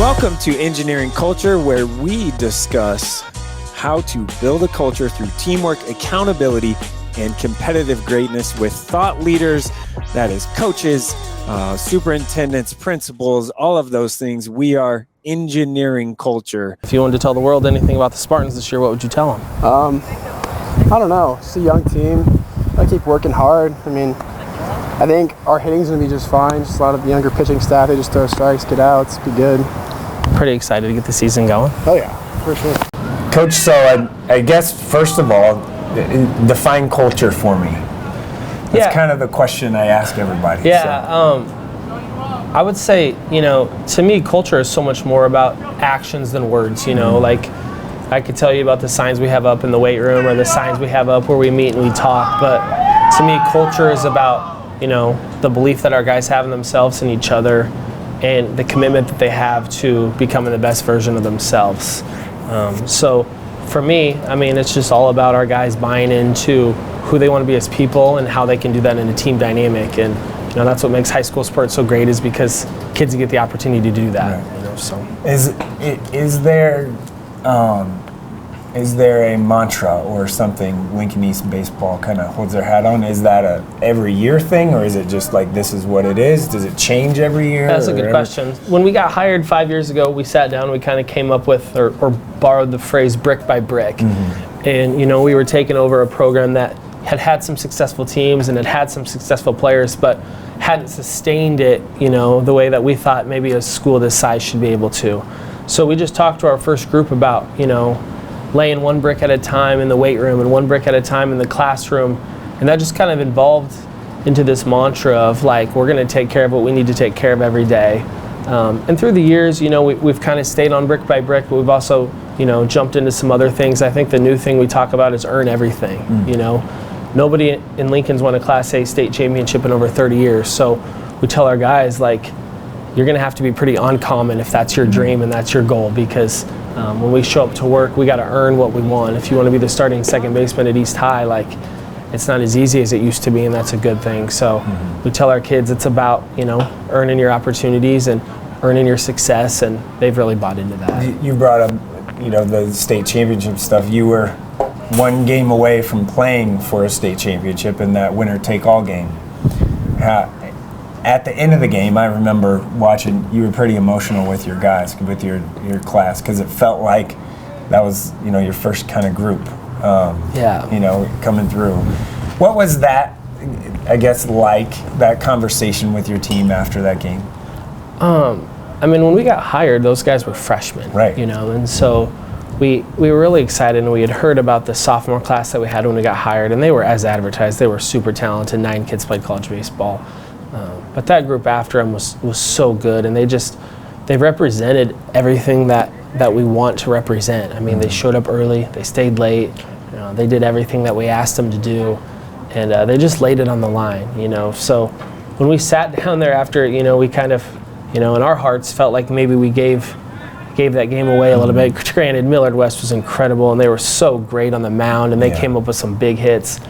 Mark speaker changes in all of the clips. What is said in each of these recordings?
Speaker 1: Welcome to Engineering Culture, where we discuss how to build a culture through teamwork, accountability, and competitive greatness with thought leaders, that is coaches, superintendents, principals, all of those things. We are Engineering Culture.
Speaker 2: If you wanted to tell the world anything about the Spartans this year, what would you tell them?
Speaker 3: I don't know. It's a young team. I keep working hard. I think our hitting's going to be just fine. Just a lot of the younger pitching staff, they just throw strikes, get outs, be good.
Speaker 2: Pretty excited to get the season going.
Speaker 3: Oh yeah, for sure.
Speaker 1: Coach, so I guess first of all, define culture for me. That's kind of the question I ask everybody.
Speaker 2: Yeah, I would say, to me, culture is so much more about actions than words, like I could tell you about the signs we have up in the weight room or the signs we have up where we meet and we talk, but to me, culture is about, the belief that our guys have in themselves and each other and the commitment that they have to becoming the best version of themselves. So for me, it's just all about our guys buying into who they want to be as people and how they can do that in a team dynamic. And that's what makes high school sports so great, is because kids get the opportunity to do that.
Speaker 1: Right. Is there a mantra or something Lincoln East baseball kind of holds their hat on? Is that a every year thing, or is it just like this is what it is? Does it change every year?
Speaker 2: That's a good question. When we got hired 5 years ago, we sat down and we kind of came up with or borrowed the phrase brick by brick. Mm-hmm. And we were taking over a program that had some successful teams and had some successful players, but hadn't sustained it, the way that we thought maybe a school this size should be able to. So we just talked to our first group about, laying one brick at a time in the weight room and one brick at a time in the classroom. And that just kind of evolved into this mantra of like, we're going to take care of what we need to take care of every day. And through the years, we've kind of stayed on brick by brick, but we've also, jumped into some other things. I think the new thing we talk about is earn everything. Nobody in Lincoln's won a Class A state championship in over 30 years. So we tell our guys, like, you're going to have to be pretty uncommon if that's your dream and that's your goal, because when we show up to work, we got to earn what we want. If you want to be the starting second baseman at East High, it's not as easy as it used to be, and that's a good thing. So we tell our kids it's about, earning your opportunities and earning your success, and they've really bought into that.
Speaker 1: You brought up, the state championship stuff. You were one game away from playing for a state championship in that winner-take-all game. At the end of the game, I remember watching, you were pretty emotional with your guys, with your class, because it felt like that was, your first kind of group, coming through. What was that, I guess, like, that conversation with your team after that game?
Speaker 2: When we got hired, those guys were freshmen,
Speaker 1: right?
Speaker 2: And so we were really excited, and we had heard about the sophomore class that we had when we got hired, and they were as advertised. They were super talented. 9 kids played college baseball. But that group after them was so good, and they represented everything that we want to represent. They showed up early, they stayed late, they did everything that we asked them to do, and they just laid it on the line, So when we sat down there after, we kind of, in our hearts felt like maybe we gave that game away a little bit. Granted, Millard West was incredible, and they were so great on the mound, and they came up with some big hits.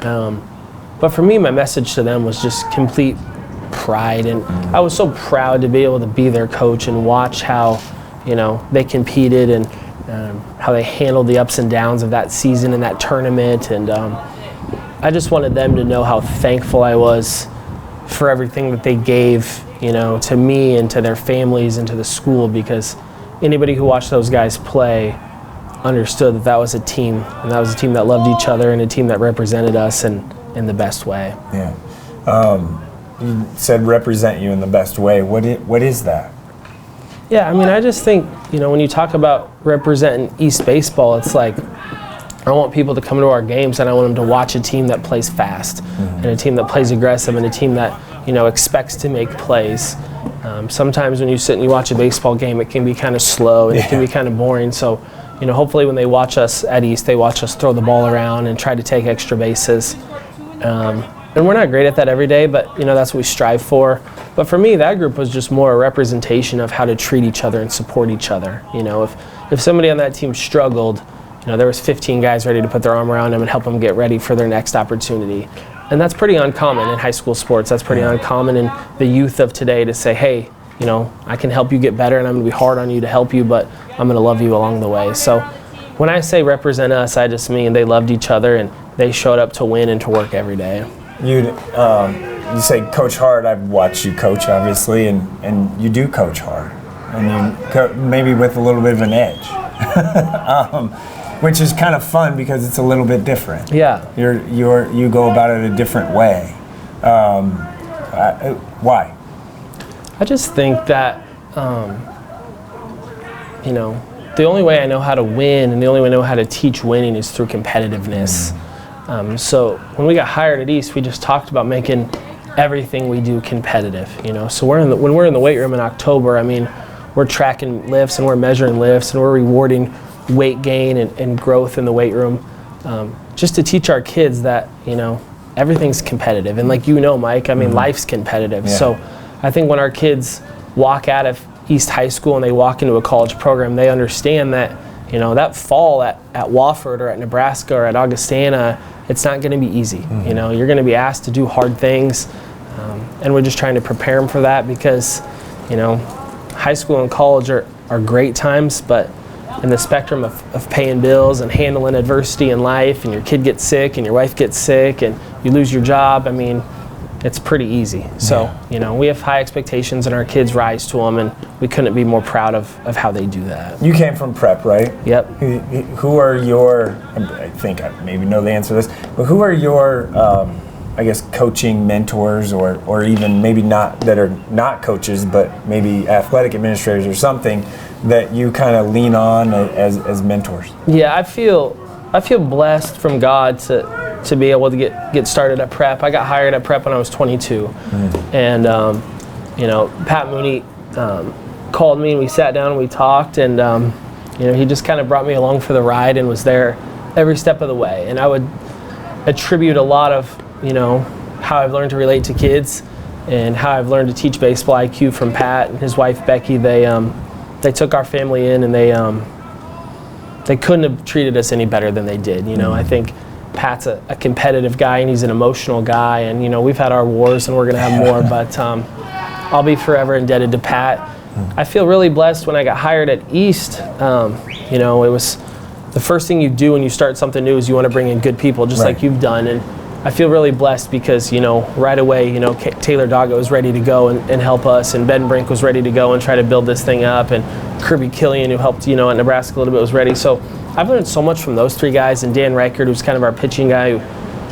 Speaker 2: But for me, my message to them was just complete pride, and I was so proud to be able to be their coach and watch how, they competed and how they handled the ups and downs of that season and that tournament. And I just wanted them to know how thankful I was for everything that they gave, to me and to their families and to the school, because anybody who watched those guys play understood that was a team, and that was a team that loved each other and a team that represented us in the best way.
Speaker 1: Yeah. You said represent you in the best way. What is that?
Speaker 2: Yeah, I just think, when you talk about representing East baseball, it's like, I want people to come to our games, and I want them to watch a team that plays fast, and a team that plays aggressive, and a team that, expects to make plays. Sometimes when you sit and you watch a baseball game, it can be kind of slow, and it can be kind of boring. So, hopefully when they watch us at East, they watch us throw the ball around and try to take extra bases. And we're not great at that every day, but that's what we strive for. But for me, that group was just more a representation of how to treat each other and support each other. If somebody on that team struggled, there was 15 guys ready to put their arm around them and help them get ready for their next opportunity. And that's pretty uncommon in high school sports. That's pretty uncommon in the youth of today to say, hey, I can help you get better, and I'm going to be hard on you to help you, but I'm going to love you along the way. So when I say represent us, I just mean they loved each other and they showed up to win and to work every day.
Speaker 1: You say coach hard. I've watched you coach, obviously, and you do coach hard, and you maybe with a little bit of an edge, which is kind of fun because it's a little bit different.
Speaker 2: Yeah.
Speaker 1: You go about it a different way. Why?
Speaker 2: I just think that, the only way I know how to win and the only way I know how to teach winning is through competitiveness. So when we got hired at East, we just talked about making everything we do competitive. So when we're in the weight room in October, we're tracking lifts and we're measuring lifts and we're rewarding weight gain and growth in the weight room, just to teach our kids that everything's competitive. And like Mike, life's competitive. Yeah. So I think when our kids walk out of East High School and they walk into a college program, they understand that that fall at Wofford or at Nebraska or at Augustana, it's not going to be easy. You're going to be asked to do hard things, and we're just trying to prepare them for that because high school and college are great times, but in the spectrum of paying bills and handling adversity in life, and your kid gets sick and your wife gets sick and you lose your job, it's pretty easy. So, we have high expectations and our kids rise to them, and we couldn't be more proud of how they do that.
Speaker 1: You came from prep, right?
Speaker 2: Yep.
Speaker 1: Who are your, I think I maybe know the answer to this, but who are your, coaching mentors or even maybe not, that are not coaches, but maybe athletic administrators or something that you kind of lean on as mentors?
Speaker 2: Yeah, I feel blessed from God to be able to get started at prep. I got hired at prep when I was 22. And, Pat Mooney called me and we sat down and we talked, and, he just kind of brought me along for the ride and was there every step of the way. And I would attribute a lot of, how I've learned to relate to kids and how I've learned to teach baseball IQ from Pat and his wife Becky. They took our family in, and they couldn't have treated us any better than they did. I think Pat's a competitive guy and he's an emotional guy, and we've had our wars and we're going to have more, but I'll be forever indebted to Pat. I feel really blessed when I got hired at East. It was the first thing you do when you start something new is you want to bring in good people, just like you've done. And I feel really blessed because, right away, Taylor Doggo was ready to go and help us, and Ben Brink was ready to go and try to build this thing up, and Kirby Killian, who helped, at Nebraska a little bit, was ready. So I've learned so much from those three guys, and Dan Reichert, who's kind of our pitching guy.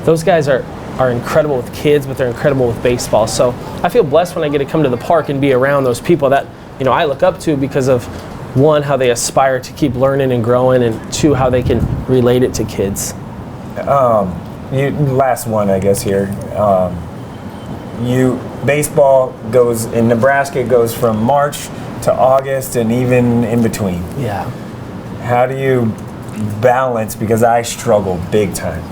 Speaker 2: Those guys are incredible with kids, but they're incredible with baseball. So I feel blessed when I get to come to the park and be around those people that, I look up to because of, one, how they aspire to keep learning and growing, and two, how they can relate it to kids.
Speaker 1: Last one, I guess, here. Baseball goes in Nebraska, goes from March to August and even in between.
Speaker 2: Yeah.
Speaker 1: How do you balance, because I struggle big time.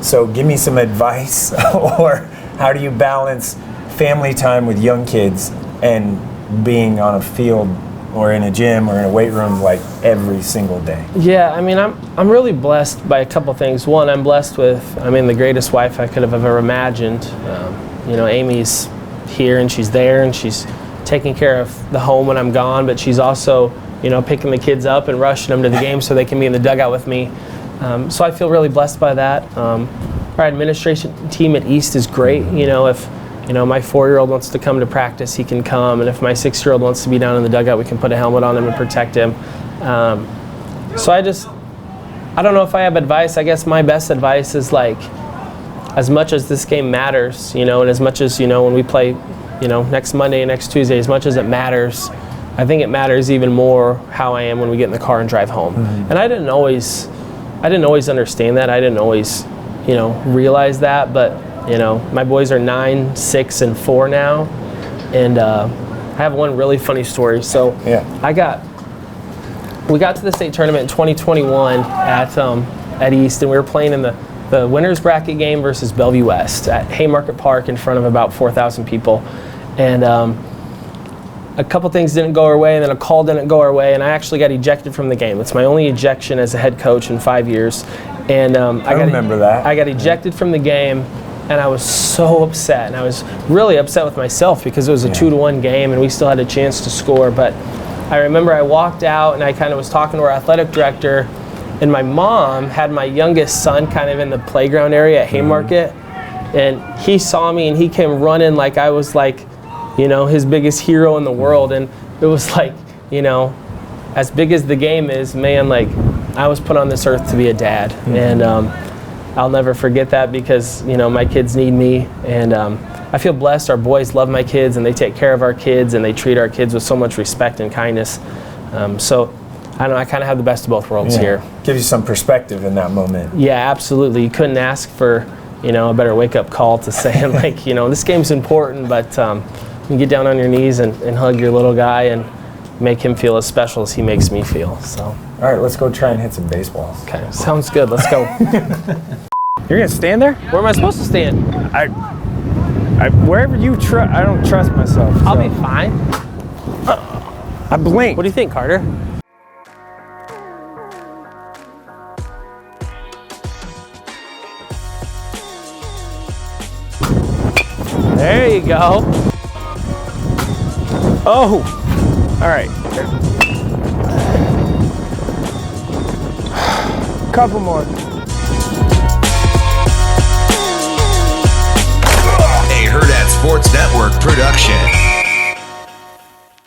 Speaker 1: So give me some advice, or how do you balance family time with young kids and being on a field or in a gym or in a weight room like every single day?
Speaker 2: Yeah, I'm really blessed by a couple things. One, I'm blessed with, the greatest wife I could have ever imagined. Amy's here and she's there and she's taking care of the home when I'm gone, but she's also, picking the kids up and rushing them to the game so they can be in the dugout with me. So I feel really blessed by that. Our administration team at East is great. If my 4-year-old wants to come to practice, he can come. And if my 6-year-old wants to be down in the dugout, we can put a helmet on him and protect him. So I don't know if I have advice. I guess my best advice is, as much as this game matters, and as much as, when we play, next Monday and next Tuesday, as much as it matters, I think it matters even more how I am when we get in the car and drive home. And I didn't always understand that. I didn't always, realize that, but my boys are 9, 6, and 4 now, and I have one really funny story. So we got to the state tournament in 2021 at East, and we were playing in the winner's bracket game versus Bellevue West at Haymarket Park in front of about 4,000 people, and a couple things didn't go our way, and then a call didn't go our way, and I actually got ejected from the game. It's my only ejection as a head coach in 5 years, and I remember that. I got ejected from the game. and I was so upset, and I was really upset with myself because it was a 2-1 game and we still had a chance to score. But I remember I walked out and I kind of was talking to our athletic director, and my mom had my youngest son kind of in the playground area at Haymarket, and he saw me and he came running like I was like, you know, his biggest hero in the world. And it was like, you know, as big as the game is, man, like I was put on this earth to be a dad. And I'll never forget that because, you know, my kids need me, and I feel blessed. Our boys love my kids and they take care of our kids and they treat our kids with so much respect and kindness. So I don't know, I kind of have the best of both worlds here.
Speaker 1: Gives you some perspective in that moment.
Speaker 2: Yeah, absolutely. You couldn't ask for, you know, a better wake-up call to say, like, you know, this game's important, but you get down on your knees and hug your little guy and make him feel as special as he makes me feel. So.
Speaker 1: All right, let's go try and hit some baseballs.
Speaker 2: Okay, sounds good. Let's go.
Speaker 1: You're gonna stand there?
Speaker 2: Where am I supposed to stand?
Speaker 1: Wherever you trust. I don't trust myself.
Speaker 2: I'll be fine.
Speaker 1: I blinked.
Speaker 2: What do you think, Carter? There you go.
Speaker 1: Oh, all right. Couple more.
Speaker 4: A Hurrdat Sports Network production.